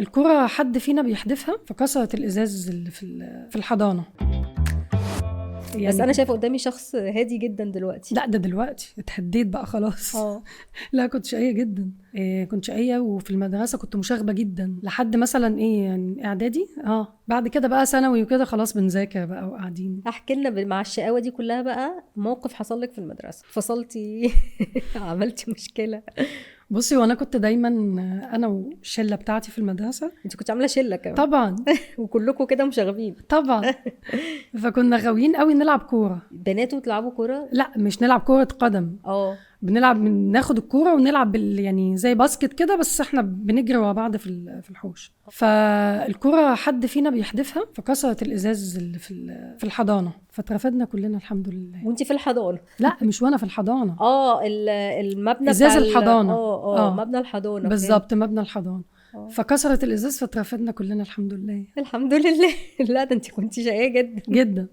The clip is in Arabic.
الكرة حد فينا بيحدفها فكسرت الإزاز اللي في الحضانة. بس انا شايفه قدامي شخص هادي جدا دلوقتي. لا ده دلوقتي اتهديت بقى خلاص. لا كنت شقية جدا. كنت شقية وفي المدرسة كنت مشاغبة جدا لحد مثلا يعني اعدادي. بعد كده بقى ثانوي وكده خلاص بنذاكر بقى وقاعدين. احكي لنا مع الشقاوه دي كلها بقى موقف حصل لك في المدرسه فصلتي عملتي مشكله. بصي وانا كنت دايما انا والشله بتاعتي في المدرسه. انت كنت عامله شله كمان؟ طبعا. وكلكم كده مشاغبين طبعا. فكنا غاويين قوي نلعب كوره. بنات وتلعبوا كوره؟ لا مش نلعب كوره قدم. بنلعب ناخد الكوره ونلعب يعني زي باسكت كده بس احنا بنجري ورا بعض في الحوش. فالكوره حد فينا بيحدفها فكسرت الازاز اللي في الحضانه فاترفدنا كلنا الحمد لله. وانتي في الحضانه؟ لا مش وانا في الحضانه. المبنى ازاز الحضانه. مبنى الحضانه بالظبط مبنى الحضانه. فكسرت الازاز فاترفدنا كلنا الحمد لله. الحمد لله. لا ده انتي كنتي شقيه جدا جدا.